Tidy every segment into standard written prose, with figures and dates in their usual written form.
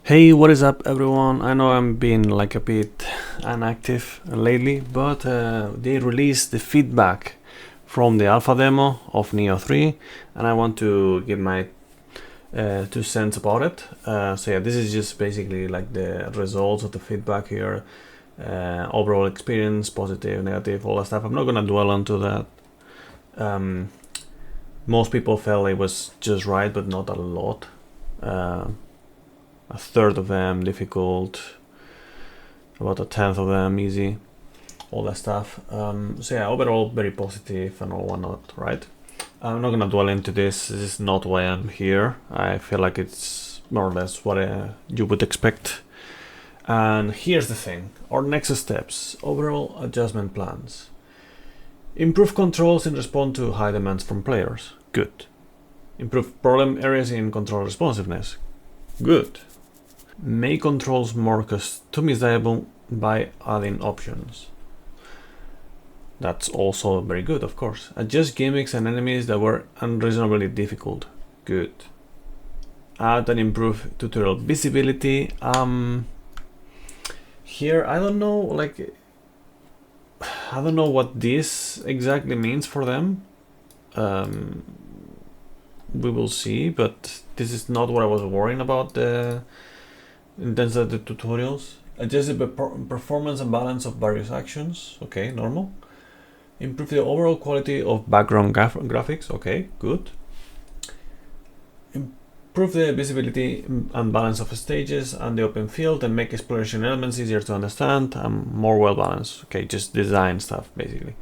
Hey, what is up everyone? I know I'm being like a bit inactive lately, but they released the feedback from the alpha demo of Nioh 3 and I want to give my 2 cents about it. So yeah, this is just basically like the results of the feedback here. Overall experience, positive, negative, all that stuff. I'm not gonna dwell onto that. Most people felt it was just right, but not a lot. A third of them difficult, about a tenth of them easy, all that stuff. So yeah, overall very positive and all whatnot, right? I'm not gonna dwell into this. This is not why I'm here. I feel like it's more or less what you would expect. And here's the thing: our next steps, overall adjustment plans. Improve controls in response to high demands from players. Good. Improve problem areas in control responsiveness. Good. Make controls more customizable by adding options. That's also very good, of course. Adjust gimmicks and enemies that were unreasonably difficult. Good. Add and improve tutorial visibility. Here, I don't know, I don't know what this exactly means for them. We will see, but this is not what I was worrying about in terms of the tutorials. Adjust the performance and balance of various actions. Okay, normal. Improve the overall quality of background graphics. Okay, good. Improve the visibility and balance of stages and the open field and make exploration elements easier to understand and more well balanced. Okay, just design stuff basically.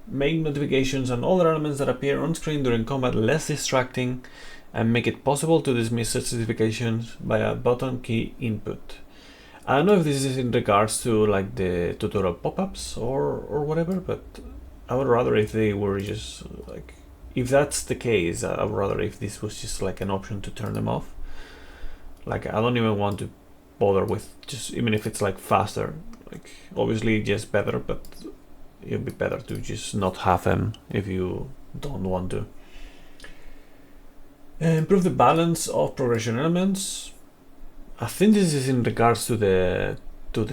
Make notifications and other elements that appear on screen during combat less distracting and make it possible to dismiss such notifications by a button key input. I don't know if this is in regards to like the tutorial pop-ups or whatever, but I would rather if they were just like, if that's the case, I would rather if this was just like an option to turn them off. Like I don't even want to bother with just, even if it's like faster, like obviously just better, but it'd be better to just not have them if you don't want to. Improve the balance of progression elements. I think this is in regards to the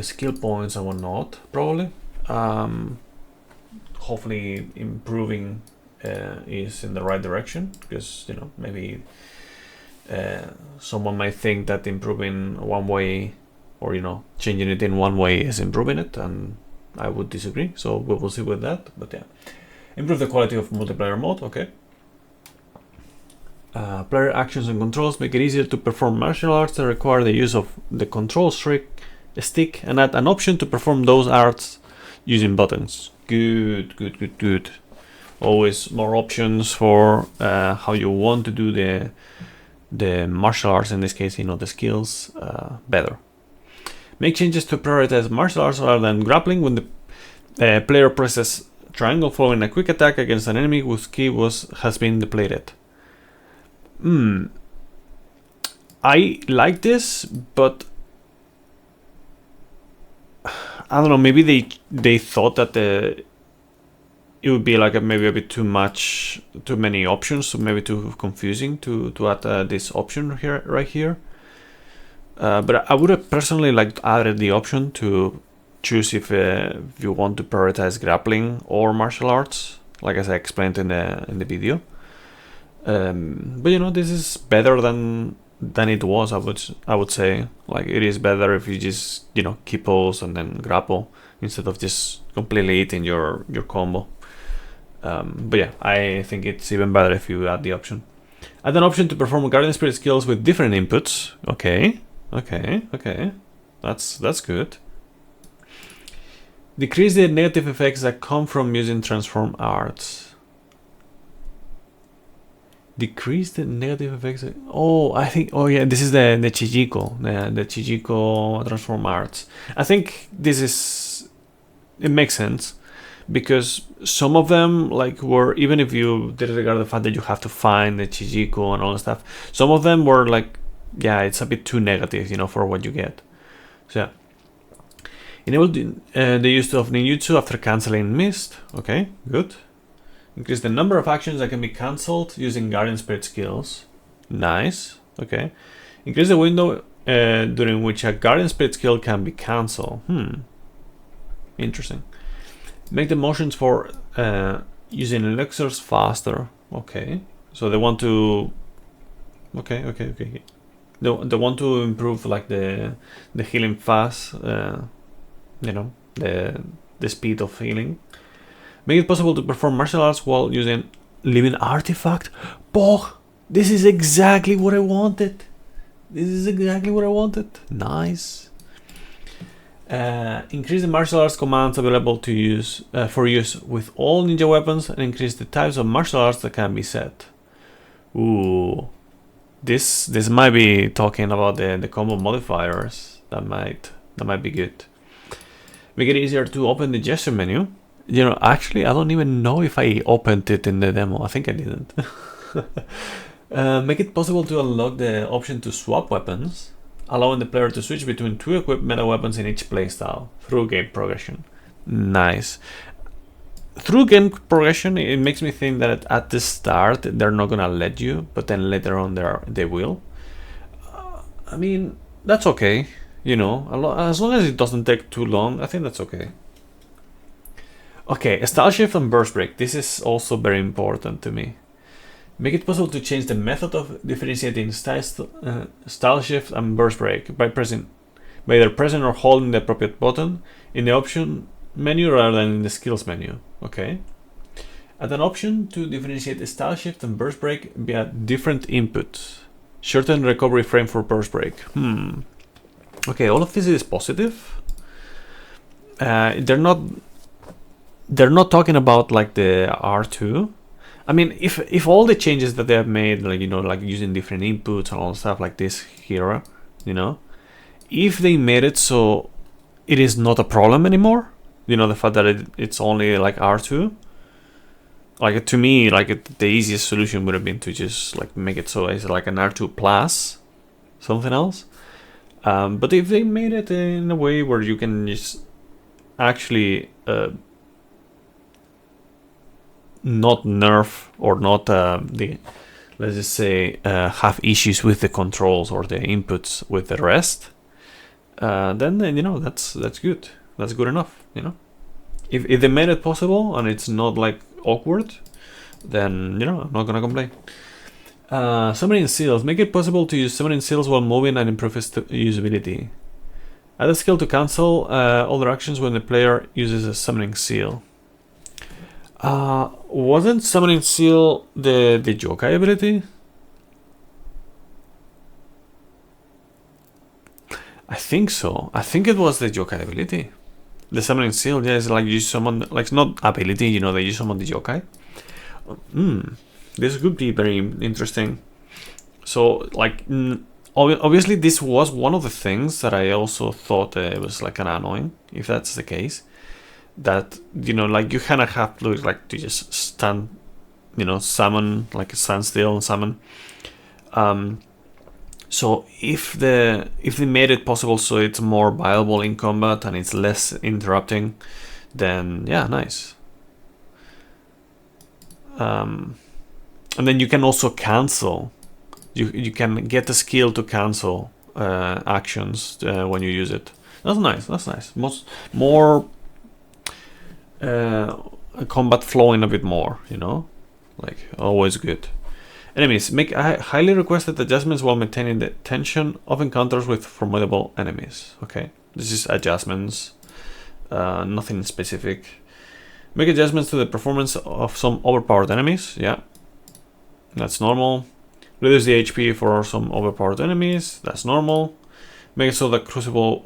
skill points and whatnot, probably. Hopefully improving is in the right direction, because you know, maybe someone might think that improving one way, or you know, changing it in one way is improving it, and I would disagree, so we will see with that. But yeah, improve the quality of multiplayer mode. Okay. Player actions and controls make it easier to perform martial arts that require the use of the control stick and add an option to perform those arts using buttons. Good, good, good, good. Always more options for how you want to do the martial arts, in this case, you know, the skills, better. Make changes to prioritize martial arts rather than grappling when the player presses triangle following a quick attack against an enemy whose key has been depleted. I like this, but I don't know, maybe they thought that it would be like maybe a bit too many options, so maybe too confusing to add this option here, right here. But I would have personally like added the option to choose if you want to prioritize grappling or martial arts, like as I explained in the video. But you know, this is better than it was. I would say, like, it is better if you just, you know, keep pose and then grapple instead of just completely eating your combo. But yeah, I think it's even better if you add the option. Add an option to perform guardian spirit skills with different inputs. Okay. That's good. Decrease the negative effects that come from using transform arts. Decrease the negative effects. Oh, I think. Oh yeah, this is the Chijiko, the Chijiko transform arts. I think it makes sense, because some of them like were, even if you disregard the fact that you have to find the Chijiko and all that stuff, some of them were like, yeah, it's a bit too negative, you know, for what you get. So yeah. Enable the use of ninjutsu after canceling mist. Okay, good. Increase the number of actions that can be cancelled using Guardian Spirit skills. Nice. Okay. Increase the window during which a Guardian Spirit skill can be cancelled. Interesting. Make the motions for using elixirs faster. Okay. So they want to... Okay. They want to improve like the healing fast, you know, the speed of healing. Make it possible to perform martial arts while using living artifact. Bog, this is exactly what I wanted. Nice. Increase the martial arts commands available to use for use with all ninja weapons, and increase the types of martial arts that can be set. Ooh. This might be talking about the combo modifiers. That might be good. Make it easier to open the gesture menu. You know, actually, I don't even know if I opened it in the demo. I think I didn't. Make it possible to unlock the option to swap weapons, allowing the player to switch between 2 equipped meta weapons in each playstyle through game progression. Nice. Through game progression, it makes me think that at the start they're not gonna let you, but then later on they will. I mean, that's okay, you know, as long as it doesn't take too long. I think that's okay. Okay, style shift and burst break. This is also very important to me. Make it possible to change the method of differentiating style shift and burst break by either pressing or holding the appropriate button in the option menu rather than in the skills menu. Okay. Add an option to differentiate the style shift and burst break via different inputs. Shorten recovery frame for burst break. Okay, all of this is positive. They're not talking about like the R2. I mean, if all the changes that they have made, like, you know, like using different inputs and all stuff like this here, you know, if they made it so it is not a problem anymore, you know, the fact that it's only like R2, like, to me, like, the easiest solution would have been to just like make it so it's like an R2 plus something else. But if they made it in a way where you can just actually not nerf or not let's just say have issues with the controls or the inputs with the rest, then you know, that's good. That's good enough, you know. If they made it possible and it's not like awkward, then, you know, I'm not gonna complain. Summoning seals. Make it possible to use summoning seals while moving and improve its usability. Add a skill to cancel other actions when the player uses a summoning seal. Wasn't summoning seal the yokai ability? I think so. I think it was the yokai ability. The summoning seal, yeah, is like you summon, like, it's not ability, you know, that you summon the yokai. This could be very interesting. So, like, obviously this was one of the things that I also thought it was like kind of annoying, if that's the case. That, you know, like, you kind of have to, like, to just stand, you know, summon, like stand still and summon. So if they made it possible so it's more viable in combat and it's less interrupting, then yeah, nice. And then you can also cancel. You can get a skill to cancel actions when you use it. That's nice. That's nice. More combat flowing a bit more, you know, like, always good. Enemies. Make highly requested adjustments while maintaining the tension of encounters with formidable enemies. Okay, this is adjustments, nothing specific. Make adjustments to the performance of some overpowered enemies. Yeah, that's normal. Reduce the HP for some overpowered enemies. That's normal. Make it so that Crucible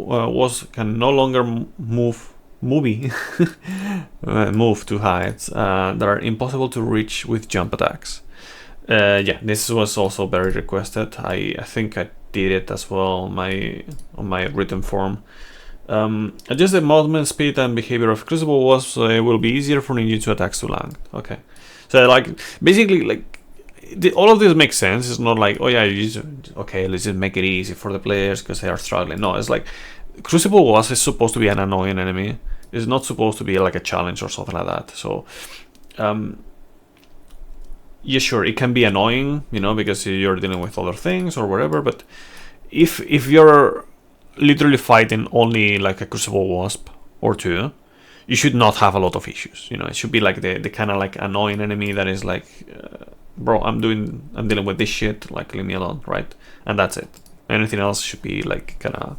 can no longer move to heights that are impossible to reach with jump attacks. Yeah, this was also very requested. I think I did it as well on my written form. Adjust the movement speed and behavior of Crucible was so it will be easier for ninjutsu attacks to land. Okay, so like basically like all of this makes sense. It's not like, oh yeah, okay, let's just make it easy for the players because they are struggling. No, it's like Crucible is supposed to be an annoying enemy. It's not supposed to be like a challenge or something like that. So yeah, sure, it can be annoying, you know, because you're dealing with other things or whatever. But if you're literally fighting only like a Crucible Wasp or two, you should not have a lot of issues. You know, it should be like the kind of like annoying enemy that is like, bro, I'm dealing with this shit. Like, leave me alone, right? And that's it. Anything else should be like kind of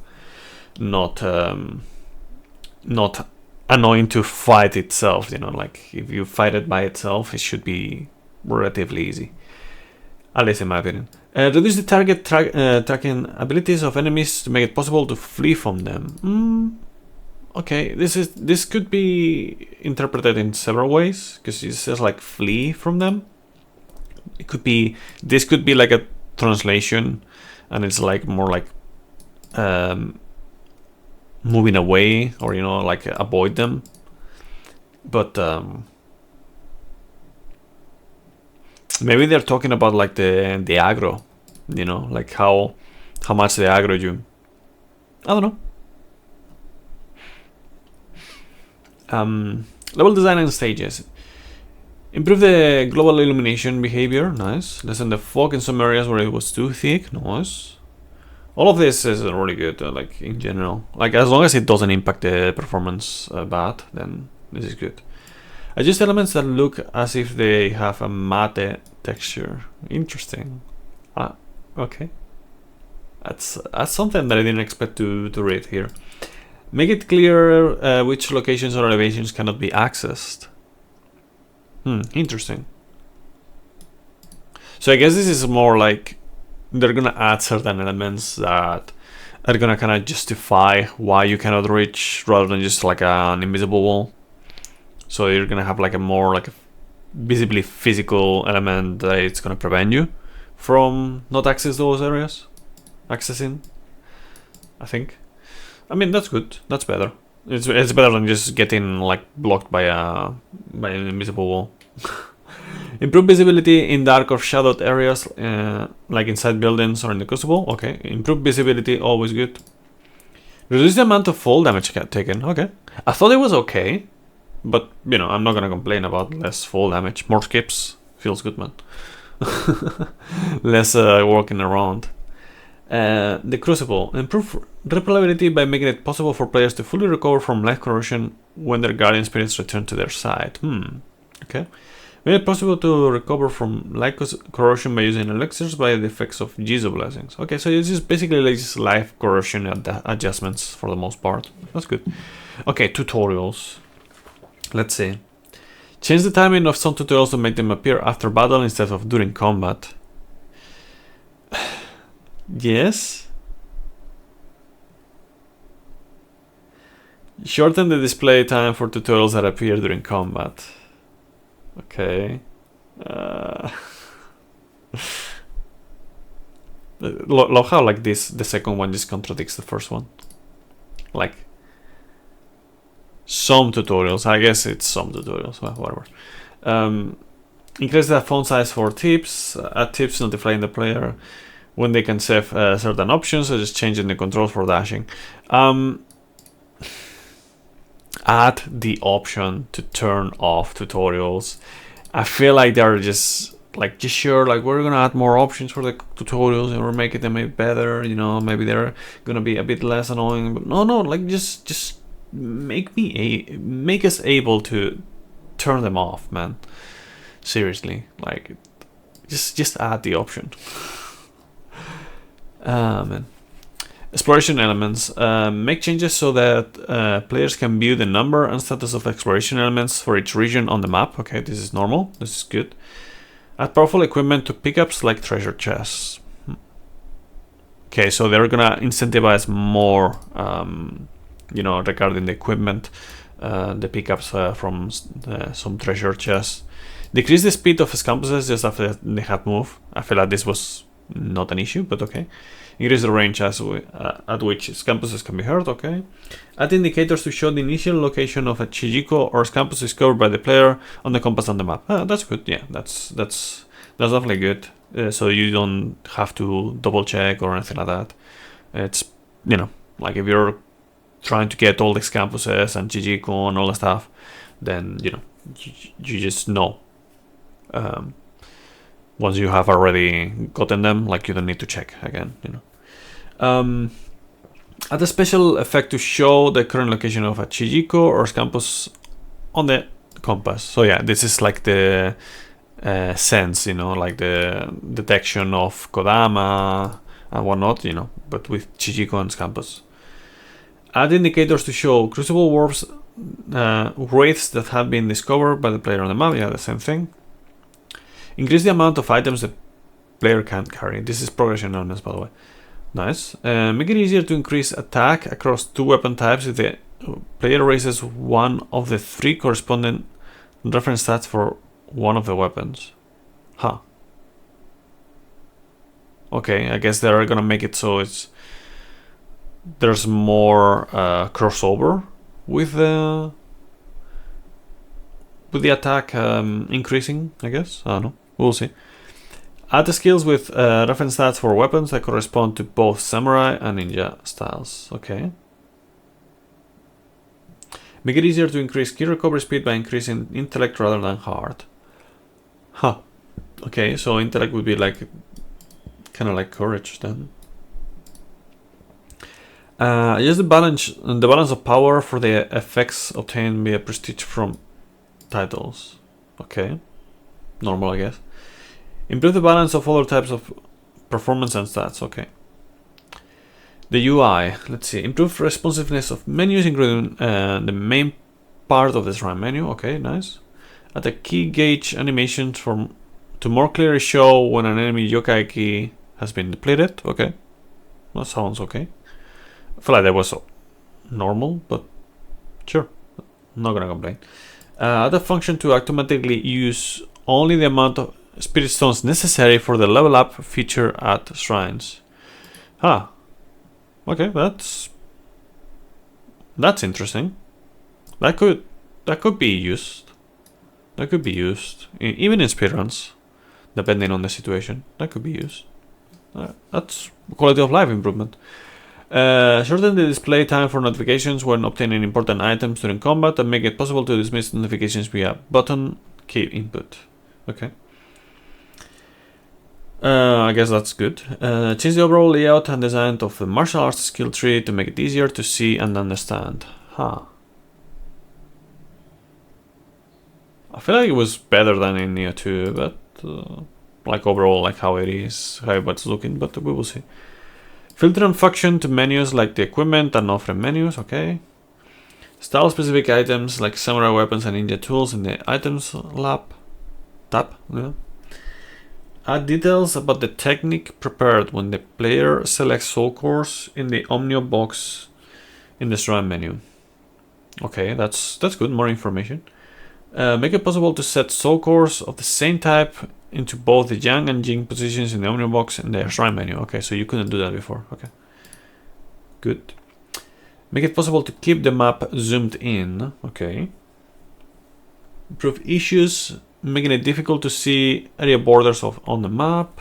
not annoying to fight itself. You know, like if you fight it by itself, it should be relatively easy. At least in my opinion. Reduce the target tracking abilities of enemies to make it possible to flee from them. Okay, this could be interpreted in several ways, because it says like flee from them. This could be like a translation, and it's like more like moving away, or you know, like avoid them. But maybe they're talking about like the aggro, you know, like how much they aggro you. I don't know. Level design and stages. Improve the global illumination behavior. Nice. Lessen the fog in some areas where it was too thick. Nice. All of this is really good, like in general. Like as long as it doesn't impact the performance bad, then this is good. Adjust elements that look as if they have a matte texture. Interesting. Okay. That's something that I didn't expect to read here. Make it clear which locations or elevations cannot be accessed. Interesting. So I guess this is more like they're gonna add certain elements that are gonna kind of justify why you cannot reach, rather than just like an invisible wall. So you're gonna have like a more like a visibly physical element that it's gonna prevent you from not access those areas. Accessing, I think. I mean, that's good. That's better. It's better than just getting like blocked by an invisible wall. Improve visibility in dark or shadowed areas, like inside buildings or in the Crucible. Okay. Improve visibility, always good. Reduce the amount of fall damage taken. Okay. I thought it was okay, but you know, I'm not gonna complain about less fall damage. More skips feels good, man. Less walking around. The Crucible. Improve repellability by making it possible for players to fully recover from life corrosion when their guardian spirits return to their side. Okay. Make it possible to recover from life corrosion by using elixirs by the effects of Jizo blessings. Okay, so it's just basically like just life corrosion adjustments for the most part. That's good. Okay, tutorials. Let's see. Change the timing of some tutorials to make them appear after battle instead of during combat. Yes. Shorten the display time for tutorials that appear during combat. Okay. Love how like this, the second one just contradicts the first one. Like some tutorials, I guess it's some tutorials, well, whatever. Increase the font size for tips. Add tips notifying the player when they can save certain options, such as changing the controls for dashing. Add the option to turn off tutorials. I feel like they're just sure, like we're gonna add more options for the tutorials and we're making them maybe better, you know, maybe they're gonna be a bit less annoying, but no, like just make us able to turn them off, man. Seriously, like just add the option. Man. Exploration elements. Make changes so that players can view the number and status of exploration elements for each region on the map. Okay, this is normal. This is good. Add powerful equipment to pickups like treasure chests. Okay, so they're gonna incentivize more, you know, regarding the equipment, the pickups from some treasure chests. Decrease the speed of scampuses just after they have moved. I feel like this was not an issue, but okay. Increase the range at which scampuses can be heard. Okay. Add indicators to show the initial location of a Chijiko or scampus discovered by the player on the compass on the map. That's good. Yeah, that's definitely good. So you don't have to double check or anything like that. It's, you know, like if you're trying to get all the scampuses and Chijiko and all the stuff, then you know you just know. once you have already gotten them, like you don't need to check again, you know. Add a special effect to show the current location of a Chijiko or Scampus on the compass. So yeah, this is like the sense, you know, like the detection of Kodama and whatnot, you know, but with Chijiko and Scampus. Add indicators to show crucible warps, wraiths that have been discovered by the player on the map. Yeah, the same thing. Increase the amount of items the player can carry. This is progression honest, by the way. Nice. Make it easier to increase attack across 2 weapon types if the player raises one of the 3 corresponding reference stats for one of the weapons. Huh. Okay, I guess they're gonna make it so there's more crossover with the attack increasing, I guess. I don't know. We'll see. Add the skills with reference stats for weapons that correspond to both samurai and ninja styles. Okay. Make it easier to increase key recovery speed by increasing intellect rather than heart. Huh. Okay, so intellect would be like kind of like courage then. Adjust the balance of power for the effects obtained via prestige from titles. Okay. Normal, I guess. Improve the balance of other types of performance and stats. Okay. The UI. Let's see. Improve responsiveness of menus, including the main part of the shrine menu. Okay, nice. Add a key gauge animation to more clearly show when an enemy yokai key has been depleted. Okay. That sounds okay. I feel like that was normal, but sure. I'm not gonna complain. Add a function to automatically use only the amount of spirit stones necessary for the level up feature at shrines. Ah, okay, that's interesting. That could be used. That could be used even in speedruns, depending on the situation. That could be used. That's quality of life improvement. Shorten the display time for notifications when obtaining important items during combat and make it possible to dismiss notifications via button key input. Okay. I guess that's good. Change the overall layout and design of the martial arts skill tree to make it easier to see and understand. Huh. I feel like it was better than in Nioh 2, but like overall, like how it is, how it's looking, but we will see. Filter and function to menus like the equipment and offering menus, okay. Style specific items like samurai weapons and ninja tools in the items tab. Yeah. Add details about the technique prepared when the player selects soul cores in the Omnio box in the shrine menu. Okay, that's good, more information. Make it possible to set soul cores of the same type into both the Yang and Jing positions in the Omnio box in the shrine menu. Okay, so you couldn't do that before. Okay, good. Make it possible to keep the map zoomed in. Okay. Improve issues, making it difficult to see area borders on the map.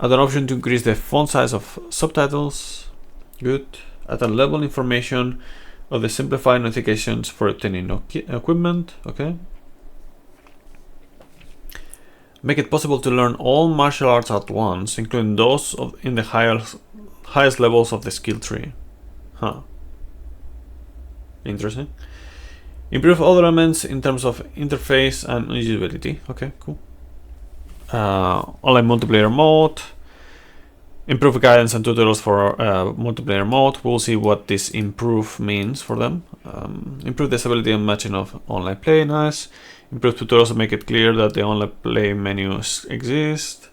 Add an option to increase the font size of subtitles. Good. Add a level information of the simplified notifications for obtaining equipment. Okay. Make it possible to learn all martial arts at once, including those in the highest levels of the skill tree. Huh. Interesting. Improve other elements in terms of interface and usability. Okay, cool. Online multiplayer mode. Improve guidance and tutorials for multiplayer mode. We'll see what this improve means for them. Improve the stability and matching of online play. Nice. Improve tutorials to make it clear that the online play menus exist.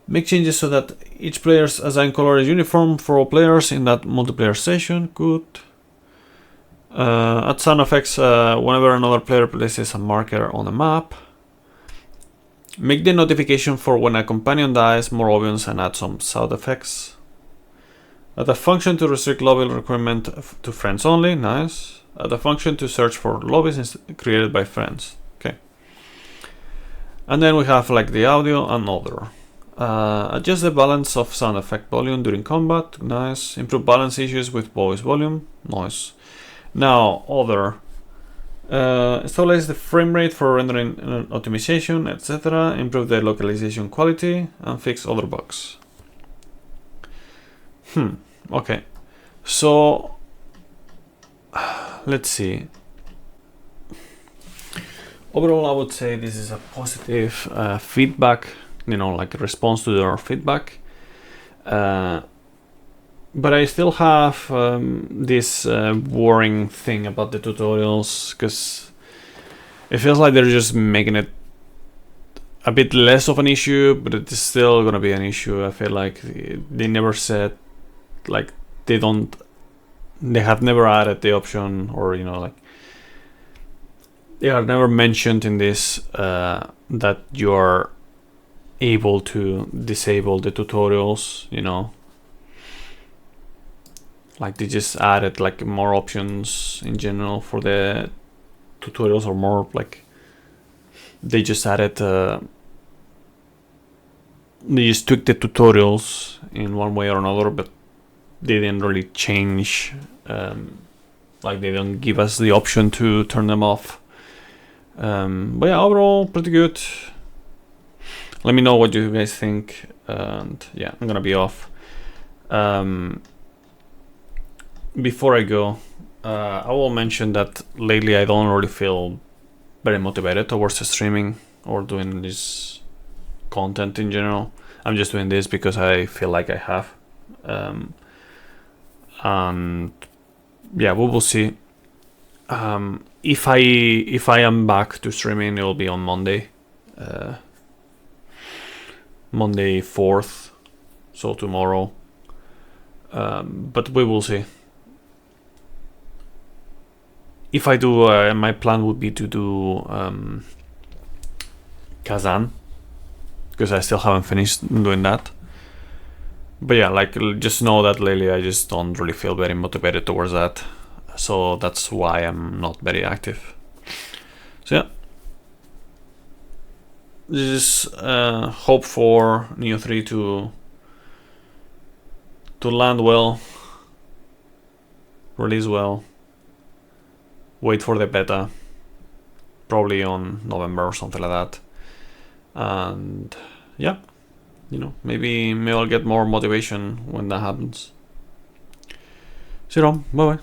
Make changes so that each player's assigned color is uniform for all players in that multiplayer session. Good. Add sound effects whenever another player places a marker on the map. Make the notification for when a companion dies more obvious and add some sound effects. Add a function to restrict lobby requirement to friends only. Nice. Add a function to search for lobbies created by friends. Okay. And then we have like the audio and other. Adjust the balance of sound effect volume during combat. Nice. Improve balance issues with voice volume. Nice. Now, other. Stabilize the frame rate for rendering optimization, etc. Improve the localization quality and fix other bugs. Okay. So let's see. Overall, I would say this is a positive feedback, like a response to your feedback. But I still have this worrying thing about the tutorials, because it feels like they're just making it a bit less of an issue, but it's still gonna be an issue. I feel like they never said, like, they have never added the option, or like they are never mentioned in this that you're able to disable the tutorials, like they just added like more options in general for the tutorials, or more like they just added they just took the tutorials in one way or another, but they didn't really change, like they don't give us the option to turn them off. But yeah, overall pretty good. Let me know what you guys think, and yeah, I'm gonna be off. Before I go, I will mention that lately I don't really feel very motivated towards streaming or doing this content in general. I'm just doing this because I feel like I have, and yeah, we will see. If I am back to streaming, it will be on Monday, Monday 4th, so tomorrow. But we will see. If I do, my plan would be to do Kazan, because I still haven't finished doing that. But yeah, like, just know that lately I just don't really feel very motivated towards that, so that's why I'm not very active. So yeah, just hope for Nioh 3 to land well, release well, wait for the beta, probably on November or something like that, and yeah, maybe I'll get more motivation when that happens. See you, bye bye.